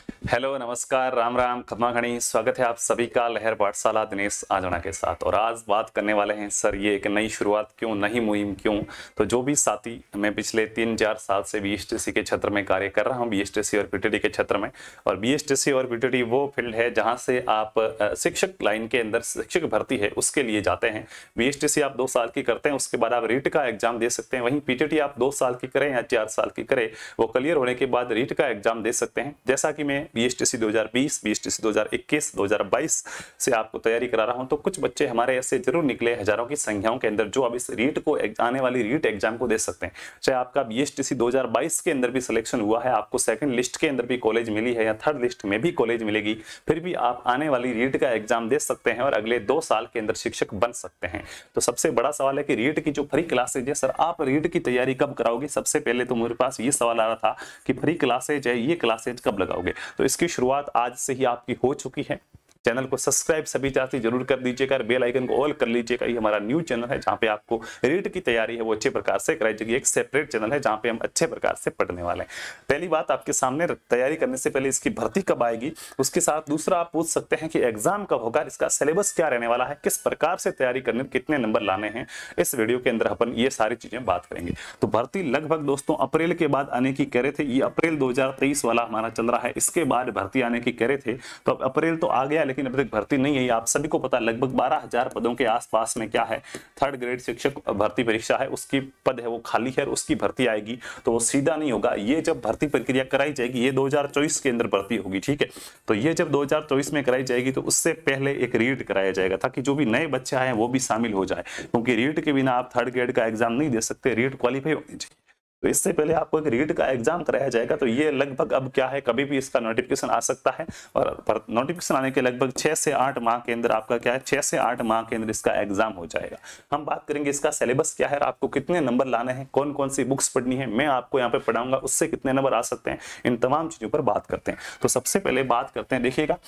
Hello, नमस्कार, राम राम, खमा खड़ी। स्वागत है आप सभी का लहर पाठशाला दिनेश आजना के साथ। और आज बात करने वाले हैं सर ये एक नई शुरुआत क्यों, नई मुहिम क्यों। तो जो भी साथी, मैं पिछले 3-4 साल से बीएसटीसी के क्षेत्र में कार्य कर रहा हूं, बीएसटीसी और पीटीटी के क्षेत्र में। और बीएसटीसी और पीटीटी वो फील्ड है जहां से आप शिक्षक लाइन के अंदर शिक्षक भर्ती है उसके लिए जाते हैं। बीएसटीसी आप 2 साल की करते हैं, उसके बाद आप रीट का एग्जाम दे सकते हैं। वहीं पीटीटी आप 2 साल की करें या 4 साल की करें, वो क्लियर होने के बाद रीट का एग्जाम दे सकते हैं। जैसा कि मैं बीएसटीसी 2020, बीएसटीसी 2021, 2022 से आपको तैयारी करा रहा हूं, तो कुछ बच्चे हमारे ऐसे जरूर निकले हजारों की संख्याओं के अंदर जो अब इस रीट को आने वाली रीट एग्जाम को दे सकते हैं। चाहे आपका बीएसटीसी 2022 के अंदर भी सिलेक्शन हुआ है, आपको सेकंड लिस्ट के अंदर भी कॉलेज मिली है या थर्ड लिस्ट में भी कॉलेज मिलेगी, फिर भी आप आने वाली रीट का एग्जाम दे सकते हैं और अगले 2 साल के अंदर शिक्षक बन सकते हैं। तो सबसे बड़ा सवाल है कि रीट की जो फ्री क्लासेज है, सर आप रीट की तैयारी कब कराओगे। सबसे पहले तो मेरे पास ये सवाल आ रहा था कि फ्री क्लासेज है, ये क्लासेज कब लगाओगे। तो इसकी शुरुआत आज से ही आपकी हो चुकी है। चैनल को सब्सक्राइब सभी चाहते जरूर कर दीजिएगा, बेल आइकन को ऑल कर लीजिएगा। ये हमारा न्यू चैनल है जहां पे आपको रीट की तैयारी है वो अच्छे प्रकार से कराई जाएगी। एक सेपरेट चैनल है जहां पे हम अच्छे प्रकार से पढ़ने वाले हैं। पहली बात, आपके सामने तैयारी करने से पहले इसकी भर्ती कब आएगी, उसके साथ दूसरा आप पूछ सकते हैं कि एग्जाम कब होगा, इसका सिलेबस क्या रहने वाला है, किस प्रकार से तैयारी करने, कितने नंबर लाने हैं। इस वीडियो के अंदर अपन ये सारी चीजें बात करेंगे। तो भर्ती लगभग दोस्तों अप्रैल के बाद आने की कह रहे थे। ये अप्रैल 2023 वाला हमारा चल रहा है, इसके बाद भर्ती आने की कह रहे थे। तो अब अप्रैल तो आ गया लेकिन अभी तक भर्ती नहीं है। आप सभी को पता, लगभग 12,000 पदों के आसपास में क्या है, थर्ड ग्रेड शिक्षक भर्ती परीक्षा है, उसकी पद है वो खाली है और उसकी भर्ती आएगी। तो वो सीधा नहीं होगा, ये जब भर्ती प्रक्रिया कराई जाएगी ये 2024 के अंदर भर्ती होगी, ठीक है। तो ये जब 2024 में कराई जाएगी तो उससे पहले एक रीट कराया जाएगा ताकि जो भी नए बच्चे आए हैं वो भी शामिल हो जाए, क्योंकि रीट के बिना आप थर्ड ग्रेड का एग्जाम नहीं दे सकते, रीट क्वालिफाई होनी चाहिए। तो इससे पहले आपको एक रीट का एग्जाम कराया जाएगा। तो ये लगभग अब क्या है, कभी भी इसका नोटिफिकेशन आ सकता है और नोटिफिकेशन आने के लगभग 6 से 8 माह के अंदर आपका क्या है, 6 से 8 माह के अंदर इसका एग्जाम हो जाएगा। हम बात करेंगे इसका सिलेबस क्या है, आपको कितने नंबर लाने हैं, कौन कौन सी बुक्स पढ़नी है, मैं आपको यहाँ पे पढ़ाऊंगा, उससे कितने नंबर आ सकते हैं, इन तमाम चीजों पर बात करते हैं। तो सबसे पहले बात करते हैं, देखिएगा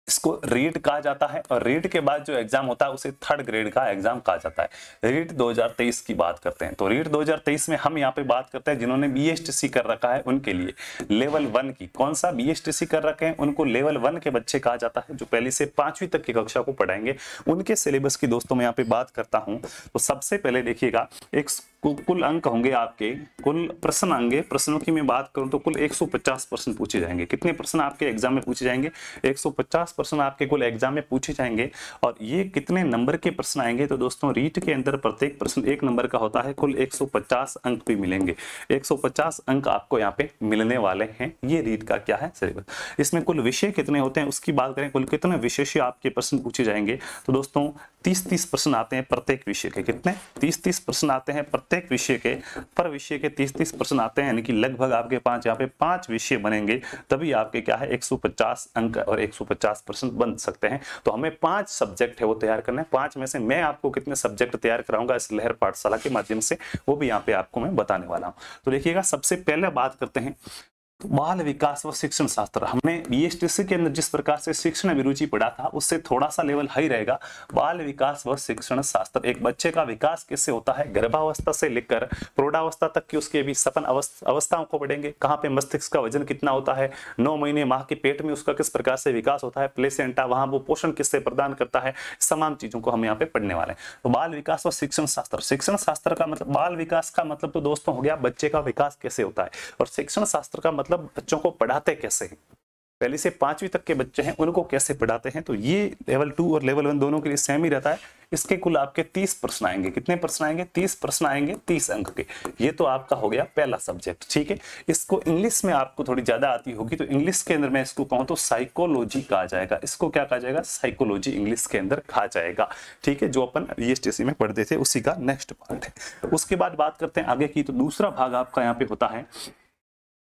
इसको रीट कहा जाता है और रीट के बाद जो एग्जाम होता है उसे थर्ड ग्रेड का एग्जाम कहा जाता है। रीट 2023 की बात करते हैं। तो रीट 2023 में हम यहाँ पे बात करते हैं जिन्होंने बीएसटीसी कर रखा है उनके लिए लेवल 1 की। कौन सा बीएसटीसी कर रखे हैं उनको लेवल 1 के बच्चे कहा जाता है, जो पहली से 5वीं तक की कक्षा को पढ़ाएंगे। उनके सिलेबस की दोस्तों मैं यहाँ पे बात करता हूँ। तो सबसे पहले देखिएगा, एक कुल अंक होंगे आपके, कुल प्रश्न आएंगे। प्रश्नों की मैं बात करूं तो कुल 150 प्रश्न पूछे जाएंगे। कितने प्रश्न आपके एग्जाम में पूछे जाएंगे, 150 प्रश्न आपके कुल एग्जाम में पूछे जाएंगे। और ये कितने नंबर के प्रश्न आएंगे, तो दोस्तों रीट के अंदर प्रत्येक प्रश्न 1 नंबर का होता है। कुल 150 अंक भी मिलेंगे, 150 अंक आपको यहाँ पे मिलने वाले हैं। ये रीट का क्या है, सिलेबस। इसमें कुल विषय कितने होते हैं उसकी बात करें, कुल कितने विषय से आपके प्रश्न पूछे जाएंगे, तो दोस्तों 30-30 प्रश्न आते हैं प्रत्येक विषय के। कितने, 30-30 प्रश्न आते हैं प्रत्येक विषय के। पर विषय के 30-30 प्रश्न आते हैं, यानी कि लगभग आपके 5 यहाँ पे 5 विषय बनेंगे, तभी आपके क्या है 150 अंक और 150 प्रश्न बन सकते हैं। तो हमें 5 सब्जेक्ट है वो तैयार करना है। 5 में से मैं आपको कितने सब्जेक्ट तैयार कराऊंगा इस लहर पाठशाला के माध्यम से, वो भी यहाँ पे आपको मैं बताने वाला हूँ। तो देखिएगा, सबसे पहले बात करते हैं तो बाल विकास व शिक्षण शास्त्र। हमने बीएसटीसी के अंदर जिस प्रकार से शिक्षण अभिरुचि पढ़ा था उससे थोड़ा सा लेवल हाई रहेगा। बाल विकास व शिक्षण शास्त्र, एक बच्चे का विकास कैसे होता है, गर्भावस्था से लेकर प्रौढ़ावस्था तक की उसके भी सपन अवस्थाओं को पढ़ेंगे। कहाँ पे मस्तिष्क का वजन कितना होता है, 9 महीने माह के पेट में उसका किस प्रकार से विकास होता है, प्लेसेंटा वहां वो पोषण किससे प्रदान करता है, तमाम चीजों को हम यहाँ पे पढ़ने वाले हैं। तो बाल विकास व शिक्षण शास्त्र, शिक्षण शास्त्र का मतलब, बाल विकास का मतलब तो दोस्तों हो गया बच्चे का विकास कैसे होता है, और शिक्षण शास्त्र का मतलब बच्चों को पढ़ाते कैसे हैं। पहली से 5वीं तक के बच्चे हैं उनको कैसे पढ़ाते हैं। तो ये लेवल 2 और लेवल 1 दोनों के लिए सेम ही रहता है। इसके कुल आपके 30 प्रश्न आएंगे। कितने प्रश्न आएंगे, 30 प्रश्न आएंगे, 30 अंक के। ये तो आपका हो गया पहला सब्जेक्ट, ठीक है। इसको इंग्लिश में आपको थोड़ी ज्यादा आती होगी, तो इंग्लिश के अंदर मैं इसको कहूँ तो साइकोलॉजी कहा जाएगा। इसको क्या कहा जाएगा, साइकोलॉजी इंग्लिश के अंदर कहा जाएगा, ठीक है। जो अपन बीएसटीसी में पढ़ते थे उसी का नेक्स्ट पार्ट है। उसके बाद बात करते हैं आगे की। तो दूसरा भाग आपका यहाँ पे होता है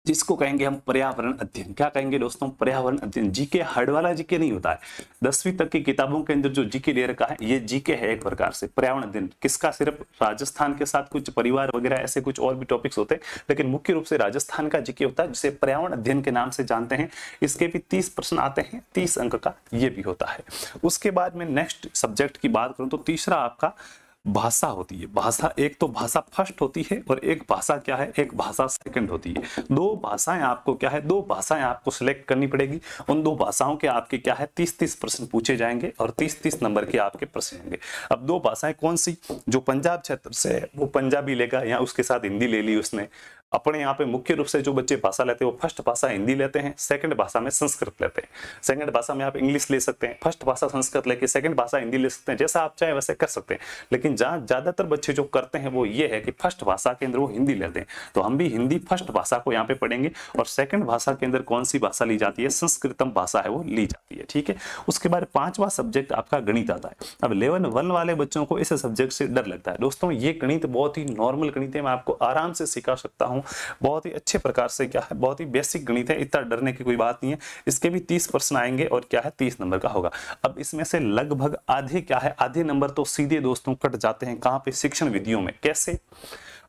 जिसको कहेंगे हम पर्यावरण अध्ययन। क्या कहेंगे दोस्तों, पर्यावरण अध्ययन। जीके हार्ड वाला जीके नहीं होता है। 10वीं तक की किताबों के अंदर जो जीके दे रखा है ये जीके है एक प्रकार से। पर्यावरण अध्ययन किसका, सिर्फ राजस्थान के साथ कुछ परिवार वगैरह ऐसे कुछ और भी टॉपिक्स होते हैं, लेकिन मुख्य रूप से राजस्थान का जीके होता है जिसे पर्यावरण अध्ययन के नाम से जानते हैं। इसके भी 30 प्रश्न आते हैं, 30 अंक का ये भी होता है। उसके बाद में नेक्स्ट सब्जेक्ट की बात करूं तो तीसरा आपका भाषा होती है। भाषा एक तो भाषा फर्स्ट होती है और एक भाषा क्या है, एक भाषा सेकंड होती है। दो भाषाएं आपको क्या है, दो भाषाएं आपको सिलेक्ट करनी पड़ेगी। उन दो भाषाओं के आपके क्या है 30-30 प्रश्न पूछे जाएंगे और 30-30 नंबर के आपके प्रश्न होंगे। अब दो भाषाएं कौन सी, जो पंजाब क्षेत्र से है वो पंजाबी लेगा या उसके साथ हिंदी ले ली उसने। अपने यहाँ पे मुख्य रूप से जो बच्चे भाषा लेते हैं वो फर्स्ट भाषा हिंदी लेते हैं, सेकंड भाषा में संस्कृत लेते हैं। सेकंड भाषा में आप इंग्लिश ले सकते हैं, फर्स्ट भाषा संस्कृत लेके सेकंड भाषा हिंदी ले सकते हैं, जैसा आप चाहे वैसे कर सकते हैं। लेकिन जहाँ ज्यादातर बच्चे जो करते हैं वो ये है कि फर्स्ट भाषा के अंदर वो हिंदी लेते हैं। तो हम भी हिंदी फर्स्ट भाषा को यहाँ पे पढ़ेंगे और सेकंड भाषा के अंदर कौन सी भाषा ली जाती है, संस्कृतम भाषा है वो ली जाती है। ठीक है, उसके बाद पांचवा सब्जेक्ट आपका गणित आता है। अब लेवल 1 वाले बच्चों को इस सब्जेक्ट से डर लगता है। दोस्तों ये गणित बहुत ही नॉर्मल गणित है, मैं आपको आराम से सिखा सकता हूँ, बहुत ही अच्छे प्रकार से क्या है, बहुत ही बेसिक गणित है, इतना डरने की कोई बात नहीं है। इसके भी 30 प्रश्न आएंगे और क्या है 30 नंबर का होगा। अब इसमें से लगभग आधे क्या है, आधे नंबर तो सीधे दोस्तों कट जाते हैं। कहां पे, शिक्षण विधियों में। कैसे,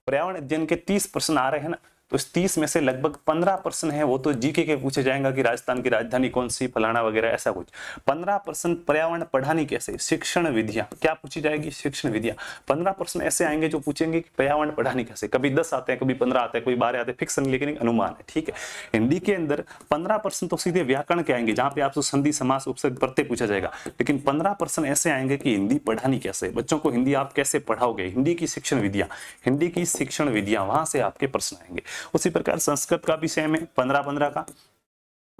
पर्यावरण अध्ययन के 30 प्रश्न आ रहे हैं ना, तो इस 30 में से लगभग 15 प्रश्न है वो तो जीके के पूछे जाएंगे कि राजस्थान की राजधानी कौन सी, फलाना वगैरह ऐसा कुछ। 15 प्रश्न पर्यावरण पढ़ानी कैसे, शिक्षण विधियां क्या पूछी जाएगी, शिक्षण विधियां। 15 प्रश्न ऐसे आएंगे जो पूछेंगे कि पर्यावरण पढ़ानी कैसे। कभी 10 आते हैं, कभी 15 आते हैं, कभी 12 आते हैं, फिक्स नहीं, लेकिन एक अनुमान है। ठीक है, हिंदी के अंदर 15 प्रश्न तो सीधे व्याकरण के आएंगे जहां पे आपसे संधि समास उपसर्ग प्रत्यय पूछा जाएगा। लेकिन 15 प्रश्न ऐसे आएंगे कि हिंदी पढ़ानी कैसे, बच्चों को हिंदी आप कैसे पढ़ाओगे, हिंदी की शिक्षण विधियां, हिंदी की शिक्षण विधियां, वहां से आपके प्रश्न आएंगे। उसी प्रकार संस्कृत का भी सेम है 15-15 का,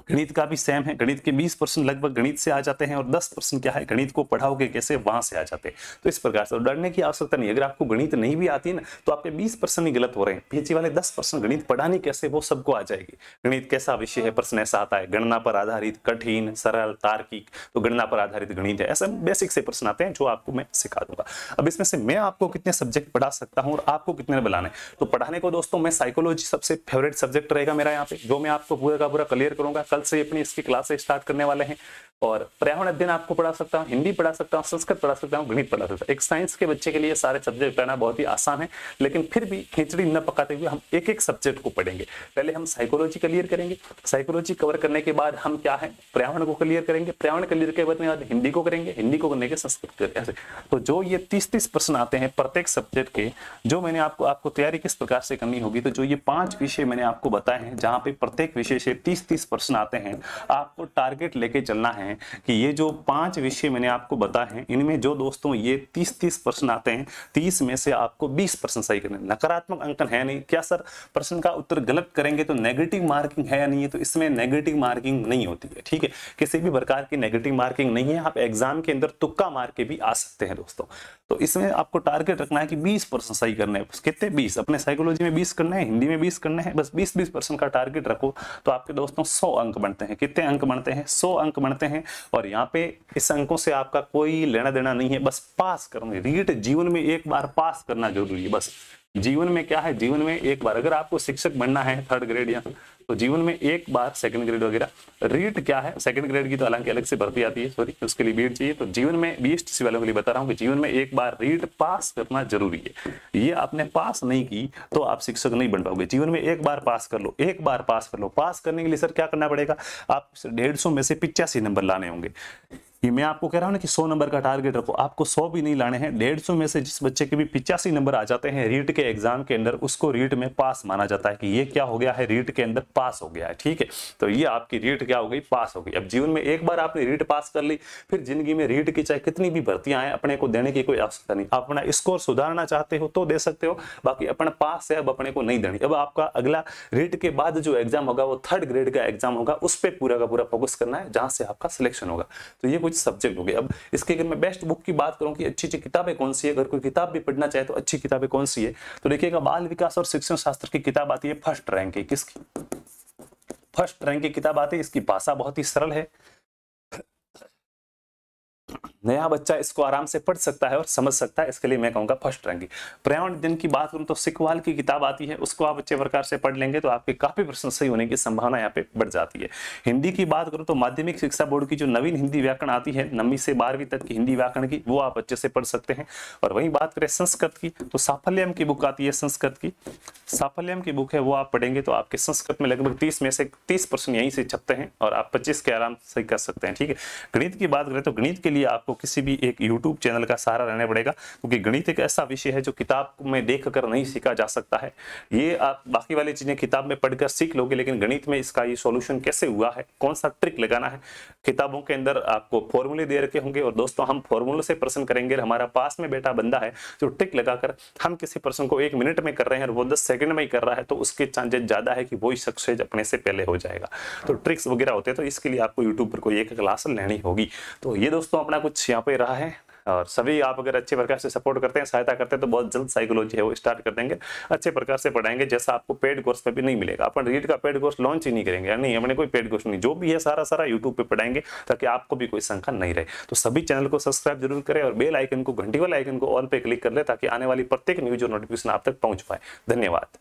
गणित का भी सेम है। गणित के 20 प्रश्न लगभग गणित से आ जाते हैं और 10 प्रश्न क्या है, गणित को पढ़ाओगे कैसे, वहां से आ जाते हैं। तो इस प्रकार से डरने की आवश्यकता नहीं। अगर आपको गणित नहीं भी आती है ना, तो आपके 20 प्रश्न ही गलत हो रहे हैं। पीछे वाले 10 प्रश्न गणित पढ़ानी कैसे वो सबको आ जाएगी। गणित कैसा विषय है, प्रश्न ऐसा आता है, गणना पर आधारित, कठिन, सरल, तार्किक, तो गणना पर आधारित गणित है। ऐसे बेसिक से प्रश्न आते हैं जो आपको मैं सिखा दूंगा। अब इसमें से मैं आपको कितने सब्जेक्ट पढ़ा सकता हूँ और आपको कितने बुलाने, तो पढ़ाने को दोस्तों मैं साइकोलॉजी सबसे फेवरेट सब्जेक्ट रहेगा मेरा यहाँ पे, जो मैं आपको पूरा का पूरा क्लियर करूंगा। कल से अपनी इसकी क्लासेस स्टार्ट करने वाले हैं और पर्यावरण अध्ययन आपको पढ़ा सकता हूं, हिंदी पढ़ा सकता हूं, संस्कृत पढ़ा सकता हूं, गणित पढ़ा सकता हूं। एक साइंस के बच्चे के लिए सारे सब्जेक्ट पढ़ना बहुत ही आसान है, लेकिन फिर भी खिचड़ी न पकाते हुए हम एक एक सब्जेक्ट को पढ़ेंगे। पहले हम साइकोलॉजी क्लियर करेंगे, साइकोलॉजी कवर करने के बाद हम क्या है पर्यावरण को क्लियर करेंगे, पर्यावरण क्लियर के बाद हिंदी को करेंगे, हिंदी को करने के संस्कृत करेंगे। ऐसे तो जो ये 30-30 प्रश्न आते हैं प्रत्येक सब्जेक्ट के, जो मैंने आपको तैयारी किस प्रकार से करनी होगी, तो जो ये 5 विषय मैंने आपको बताए हैं जहां पे प्रत्येक विषय से 30-30 प्रश्न आते हैं, आपको टारगेट लेके चलना है कि ये जो 5 विषय मैंने आपको बताए हैं, इनमें जो दोस्तों ये 30-30 प्रश्न आते हैं, 30 में से आपको 20 प्रश्न सही करने। नकारात्मक अंकन है नहीं। क्या सर प्रश्न का उत्तर गलत करेंगे तो नेगेटिव मार्किंग है या नहीं है, तो इसमें नेगेटिव मार्किंग नहीं होती है। ठीक है, किसी भी प्रकार की नेगेटिव मार्किंग नहीं है। आप एग्जाम के अंदर तुक्का मार के भी आ सकते हैं दोस्तों। तो इसमें आपको टारगेट रखना है कि 20 प्रश्न सही करने हैं। कितने, 20। अपने साइकोलॉजी में 20 करने हैं, हिंदी में 20 करने हैं, बस 20-20 प्रश्न का टारगेट रखो तो आपके दोस्तों 100 अंक बनते हैं। कितने अंक बनते हैं, 100 अंक बनते हैं। और यहाँ पे इस अंकों से आपका कोई लेना देना नहीं है, बस पास करना। रीट जीवन में एक बार पास करना जरूरी है। बस जीवन में क्या है, जीवन में एक बार अगर आपको शिक्षक बनना है 3rd ग्रेड या, तो जीवन में एक बार 2nd ग्रेड वगैरह, रीट क्या है 2nd ग्रेड की तो हालांकि अलग से भर्ती आती है, सॉरी उसके लिए बीएड चाहिए। तो जीवन में बीएसटीसी वालों के लिए बता रहा हूँ कि जीवन में एक बार रीट पास करना जरूरी है। ये आपने पास नहीं की तो आप शिक्षक नहीं बन पाओगे। जीवन में एक बार पास कर लो, एक बार पास कर लो। पास करने के लिए सर क्या करना पड़ेगा, आप 150 में से 85 नंबर लाने होंगे। ये मैं आपको कह रहा हूं ना कि 100 नंबर का टारगेट रखो, आपको 100 भी नहीं लाने हैं। 150 में से जिस बच्चे के भी 85 नंबर आ जाते हैं रीट के एग्जाम के अंदर, उसको रीट में पास माना जाता है कि ये क्या हो गया है, रीट के अंदर पास हो गया है। ठीक है, तो ये आपकी रीट क्या हो गई, पास हो गई। अब जीवन में एक बार आपने रीट पास कर ली, फिर जिंदगी में रीट की चाहे कितनी भी भर्तियां आए, अपने को देने की कोई आवश्यकता नहीं। आप अपना स्कोर सुधारना चाहते हो तो दे सकते हो, बाकी अपना पास है अब अपने को नहीं देनी। अब आपका अगला रीट के बाद जो एग्जाम होगा वो 3rd ग्रेड का एग्जाम होगा, उस पर पूरा का पूरा फोकस करना है, जहां से आपका सिलेक्शन होगा। तो ये कुछ सब्जेक्ट हो गए। अब इसके अगर मैं बेस्ट बुक की बात करूं कि अच्छी अच्छी किताबें कौन सी है, अगर कोई किताब भी पढ़ना चाहे तो अच्छी किताबें कौन सी है, तो देखिएगा बाल विकास और शिक्षण शास्त्र की किताब आती है 1st रैंक की। किसकी, 1st रैंक की किताब आती है। इसकी भाषा बहुत ही सरल है, नया बच्चा इसको आराम से पढ़ सकता है और समझ सकता है, इसके लिए मैं कहूंगा 1st रैंक की। पर्यावरण अध्ययन की बात करूं तो सिकवाल की किताब आती है, उसको आप अच्छे प्रकार से पढ़ लेंगे तो आपके काफी प्रश्न सही होने की संभावना यहाँ पे बढ़ जाती है। हिंदी की बात करूं तो माध्यमिक शिक्षा बोर्ड की जो नवीन हिंदी व्याकरण आती है 9वीं से 12वीं तक की हिंदी व्याकरण की, वो आप अच्छे से पढ़ सकते हैं। और वहीं बात करें संस्कृत की तो साफल्यम की बुक आती है, संस्कृत की साफल्यम की बुक है, वो आप पढ़ेंगे तो आपके संस्कृत में लगभग 30 में से 30 प्रश्न यहीं से छपते हैं और आप 25 के आराम से कर सकते हैं। ठीक है, गणित की बात करें तो गणित के लिए आपको किसी भी एक यूट्यूब चैनल का सहारा लेना पड़ेगा, क्योंकि गणित एक ऐसा विषय है जो किताब में देख कर नहीं सीखा जा सकता है। ये आप बाकी वाली चीजें किताब में पढ़कर सीख लोगे, लेकिन गणित में इसका ये सॉल्यूशन कैसे हुआ है, कौन सा ट्रिक लगाना है, किताबों के अंदर आपको फॉर्मूले दे रखे होंगे। और दोस्तों हम फॉर्मूले से प्रश्न करेंगे। हमारा पास में बैठा बंदा है जो ट्रिक लगाकर हम किसी प्रश्न को 1 मिनट में कर रहे हैं और वो 10 सेकंड में ही कर रहा है, तो उसके चांसेस ज्यादा है कि वो ही सक्सेस अपने से पहले हो जाएगा। तो ट्रिक्स वगैरह होते हैं, तो इसके लिए आपको यूट्यूब पर कोई एक क्लास लेनी होगी। तो ये दोस्तों अपना कुछ यहाँ पे रहा है, और सभी आप अगर अच्छे प्रकार से सपोर्ट करते हैं, सहायता करते हैं, तो बहुत जल्द साइकोलॉजी है वो स्टार्ट कर देंगे, अच्छे प्रकार से पढ़ाएंगे, जैसा आपको पेड कोर्स में भी नहीं मिलेगा। अपन रीड का पेड कोर्स लॉन्च ही नहीं करेंगे, नहीं हमने कोई पेड कोर्स नहीं, जो भी है सारा यूट्यूब पे पढ़ाएंगे, ताकि आपको भी कोई शंका नहीं रहे। तो सभी चैनल को सब्सक्राइब जरूर करें और बेल आइकन को, घंटी वाला आइकन को ऑल पे क्लिक कर ले, ताकि आने वाली प्रत्येक न्यूज और नोटिफिकेशन आप तक पहुंच पाए। धन्यवाद।